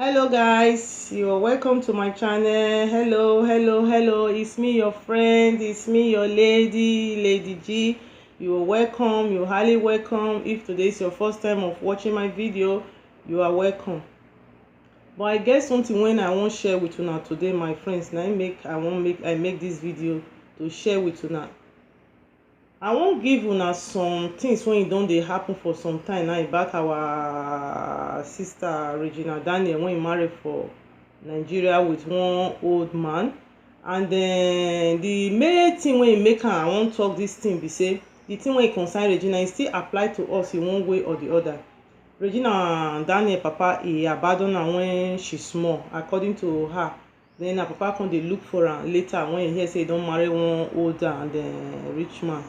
Hello guys, you're welcome to my channel. Hello, it's me your friend, it's me your lady G. You're welcome, you're highly welcome. If today is your first time of watching my video, you are welcome. But I get something when I won't share with una today, my friends. Now I make this video to share with una. I wan give una some things wey e don dey happen for some time now about our sister Regina Daniel wey marry for Nigeria with one old man. And then the main thing wey make am I wan talk this thing be say the thing wey concern Regina still apply to us in one way or the other. Regina Daniel papa abandon am when she small according to her. Then her papa come dey look for am later when he hear say he don marry one older and rich man.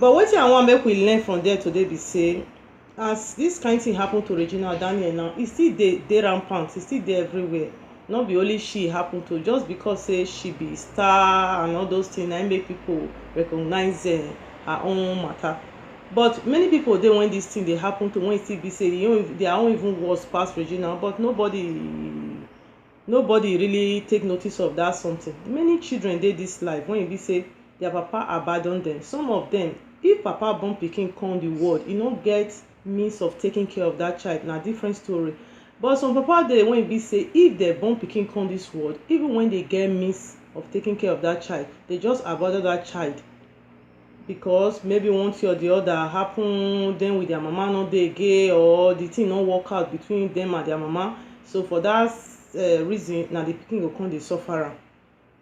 But wetin I wan make we learn from there today be say as this kind thing happen to Regina Daniel now, e still dey rampant, e still dey everywhere. No be only she happen to, just because say she be star and all those things na make people recognize her own matter. But many people dey when this thing dey happen to, when e still be say their own even worse pass Regina, but nobody really take notice of that something. Many children dey this life when e be say their papa abandon them. Some of them, if papa born pikin come the world, e no get means of taking care of that child, na different story. But some papa dey when e be say if dem born pikin come this world, even when they get means of taking care of that child, they just abandon that child because maybe one thing or the other happen then with their mama no dey again, or the thing no work out between them and their mama. So for that reason na the pikin go come dey suffer am.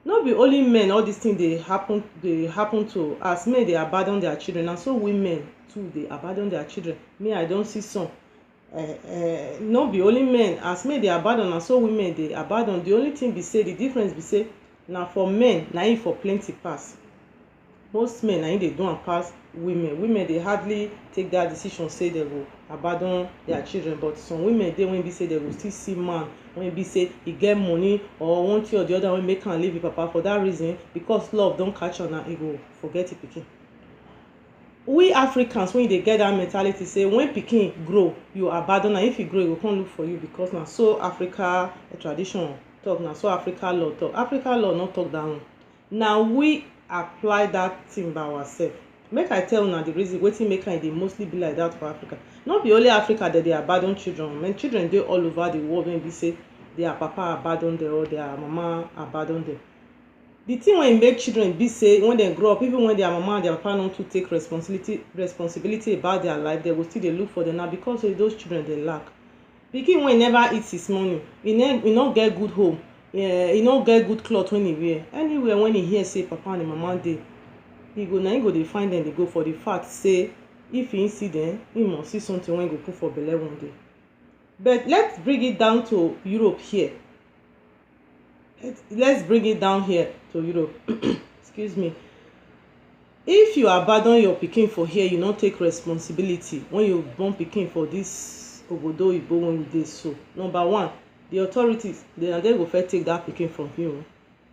No be only men all these things dey happen to. As men dey abandon their children, and so women too dey abandon their children. Me I don see some. No be only men, as men dey abandon and so women dey abandon. The only thing be say, the difference be say na for men na im for plenty pass. Most men na im dey do am pass women dey hardly take that decision say they go abandon their children. But some women dey when be say they go still see man when be say e get money or one thing or the other wey make am leave him papa. For that reason, because love don catch on, e go forget him pikin. We Africans, when dey get that mentality say when pikin grow you abandon am, if e grow e go come look for you, because na so Africa tradition talk, na so Africa law talk. Africa law no talk that one. Na we apply that thing by ourselves. Make I tell una the reason wetin make am dey mostly be like that for Africa. No be only Africa that dey abandon children. Many children dey all over the world when be say their papa abandon them or their mama abandon them. The thing wey make children be say when they grow up, even when their mama and their papa no too take responsibility about their life, they go still dey look for them now because of those children dey lack. Pikin wey never eat his money, e no get good home, e no get good cloth when he wear. Anywhere when he hear say papa and mama dey, he go dey find them dey go, for the fact say if he see them, he must see something wey go put for belle one day. But let's bring it down to Europe here. Let's bring it down here to Europe. Excuse me. If you abandon your pikin for here, you no take responsibility when you born pikin for this obodo oyibo when we dey so. Number one, the authorities they go first take that pikin from you.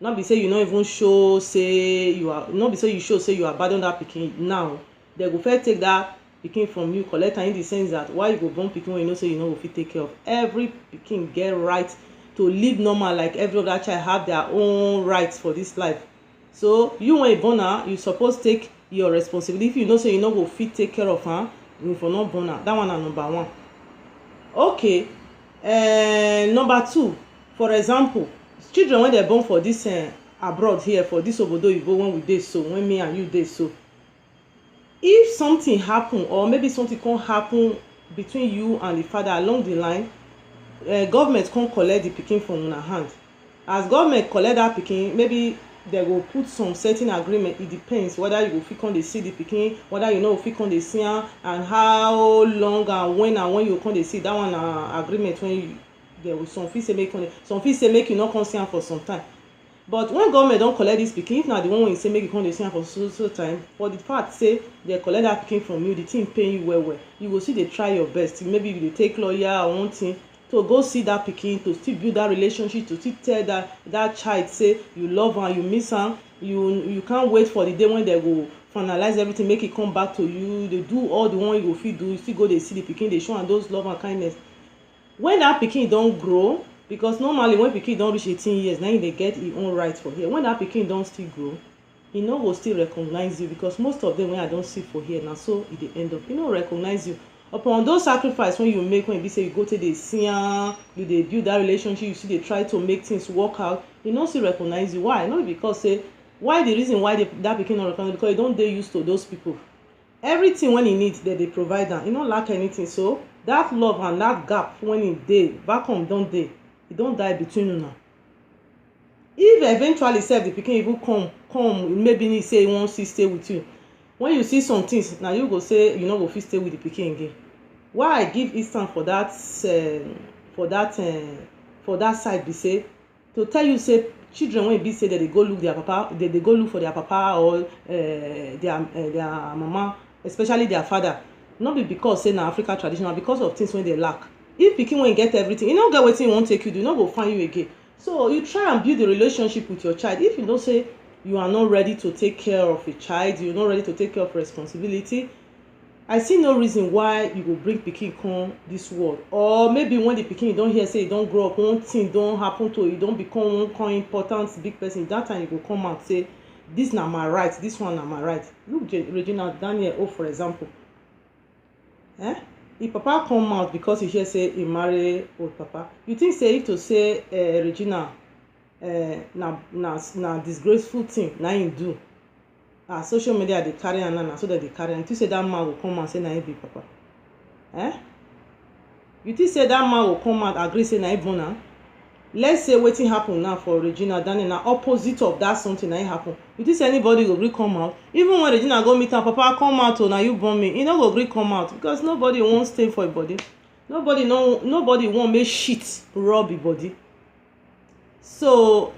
No be say you no even show say you are, no be say you show say you abandon that pikin. Now they go first take that pikin from you, collect am, in the sense that why you go born pikin when you know say you no go fit take care of. Every pikin get right to live normal like every other child have their own rights for this life. So you when you born am, you suppose take your responsibility. If you know say you no go fit take care of am, you for not born am. That one na number one. Okay. Number two, for example, children when they born for this abroad here, for this obodo oyibo when we dey so, when me and you dey so, if something happen or maybe something come happen between you and the father along the line, government come collect the pikin from una hand. As government collect that pikin, maybe they go put some certain agreement. It depends whether you go fit come dey see the pikin, whether you no go fit come dey see am, and how long and when you come dey see. That one na agreement when there will some fit say make you no come see am for some time. But when government don collect this pikin, if na the one wey you say make you come dey see am for so time, for the fact say they collect that pikin from you, the thing pain you well, you go still dey try your best. Maybe you dey take lawyer or one thing to go see that pikin, to still build that relationship, to still tell that child say you love am, you miss am, you can't wait for the day when they go finalize everything, make it come back to you. They do all the one you go fit do, you still go dey see the pikin, dey show am those love and kindness. when that pikin don grow, because normally when pikin don reach 18 years na im dey get im own right for here. When that pikin don still grow, e no go still recognize you, because most of them wey I don see for here na so e dey end up. E no recognize you upon those sacrifice wey you make, when e be say you go take dey see am, you dey build that relationship, you still dey try to make things work out, e no still recognize you. Why? No be because say why the reason why that pikin no recognize, because e don dey used to those people. Everything when e need dem dey provide am, e no lack anything. So that love and that gap when e dey, vacuum don dey, e don die between una. If eventually sef the pikin even come maybe he say he wan still stay with you, when you see some things na you go say you no go fit stay with the pikin again. Why I give instance for that side be say to tell you say children wey be say dem dey go look their papa, dem dey go look for their papa or their mama, especially their father, no be because say na Africa tradition, na because of things wey dey lack. If pikin wey get everything, e no get wetin e wan take you do, e no go find you again. So you try and build a relationship with your child. If you know say you are not ready to take care of a child, you are not ready to take care of responsibility, I see no reason why you go bring pikin come this world. Or maybe when the pikin don hear say e don grow up, one thing don happen to e don become one kind important big person, that time you go come out say this na my right, this one na my right. Look Regina Daniel for example. If papa come out because he hear say he marry old papa, you think say if to say Regina na disgraceful thing na him do, social media dey carry am now, so that dey carry am, you think say that man go come out say na him be papa? You think say that man go come out agree say na him born am? Let's say wetin happen now for Regina Daniel na opposite of that something na him happen. You think say anybody go gree come out? Even when Regina go meet am, papa come out o, na you born me, e no go gree come out, because nobody wan stay for im body. Nobody wan make shit rub im body. So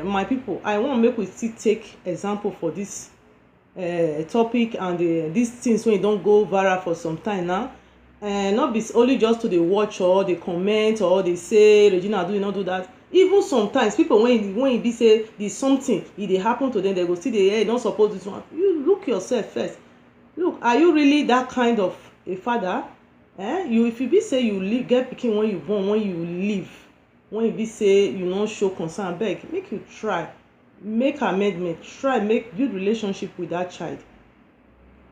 my people, I wan make we still take example for this topic and these things wey don go viral for some time now. Not be only just to dey watch or dey comment or dey say Regina do, e no do that. Even sometimes people when e be say the something e dey happen to them, they go still dey hear, you no suppose this one. You look yourself first. Look, are you really that kind of a father? If you be say you get pikin when you born, when you leave, when you be say you no show concern, beg make you try make amendment, try make build relationship with that child.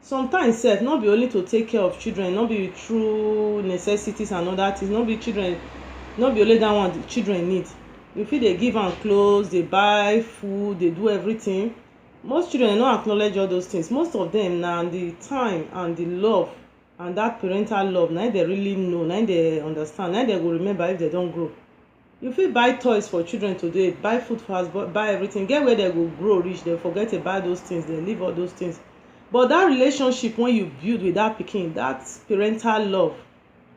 Sometimes sef no be only to take care of children, no be through necessities and other things, no be only that one the children need. You fit dey give am clothes, dey buy food, dey do everything. Most children no acknowledge all those things. Most of them na the time and the love and that parental love na they really know, na they understand, na they go remember if they don grow. You fit buy toys for children today, buy food for house, buy everything, get where they go grow reach, they forget about those things, they leave all those things. But that relationship when you build with that pikin, that parental love,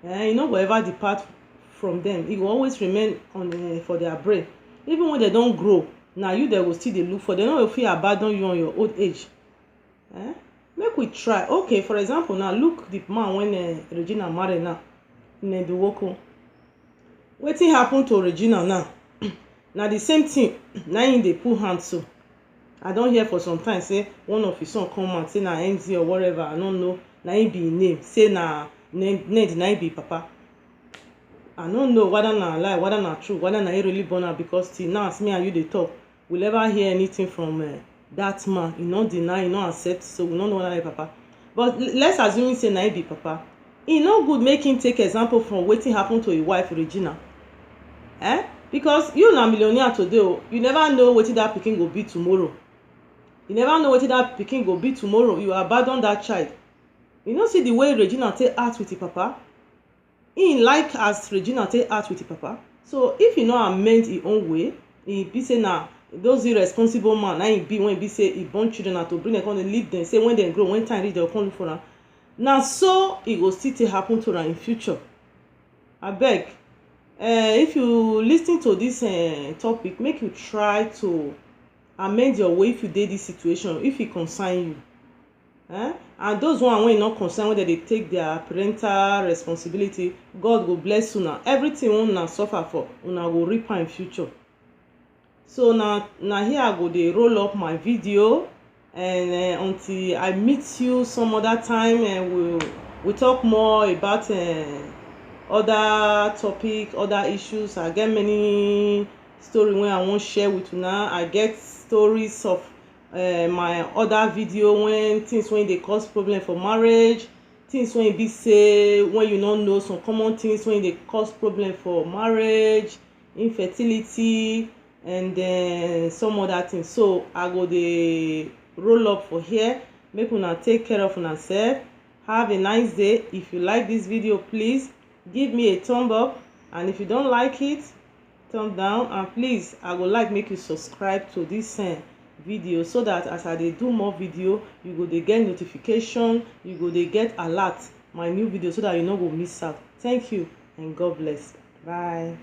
you no go ever depart from them. It will always remain on for their brain. Even when they don grow, na you they go still dey look for. They no go fit abandon you on your old age. Make we try. Okay, for example now, look the man when Regina marry now, Nduwoko. Wetin happen to Regina now? Na the same thing na him dey put hand to. I don hear for some time say one of his son come out say na NZ or whatever, I no know, na him be him name, say na Ned na him be papa. I no know whether na lie, whether na true, whether na him really born am, because till now as me and you dey talk, we never hear anything from that man. He no deny, he no accept, so we no know whether na him papa. But let's assume say na him be papa. E no good make him take example from wetin happen to him wife Regina. Because you na millionaire today o, you never know wetin that pikin go be tomorrow. You never know wetin that pikin go be tomorrow. You abandon that child. You no see the way Regina take act with him papa? He like as Regina take act with him papa. So if he no amend his own way, he be say na those irresponsible man na him be, when he be say he born children na to bring them come dey leave them, say when dem grow, when time reach dem come look for am. Na so e go still take happen to am in future. Abeg, if you lis ten to this topic, make you try to amend your way if you dey this situation, if e concern you. And those one wey no concern, when dem dey take their parental responsibility, God go bless una. Everything wey una suffer for, una go reap am in future. So na here I go dey roll up my video, and until I meet you some other time, and we'll talk more about other topic, other issues. I get many story wey I wan share with una. I get stories of my other video when things wey dey cause problem for marriage, things wey be say when you no know, some common things wey dey cause problem for marriage, infertility, and then some other things. So I go dey roll up for here. Make una take care of una sef. Have a nice day. If you like this video, please give me a thumb up, and if you don't like it, thumb down. And please, I would like make you subscribe to this video, so that as I dey do more video, you go dey get notification, you go dey get alert my new video, so that you no go miss out. Thank you and God bless. Bye.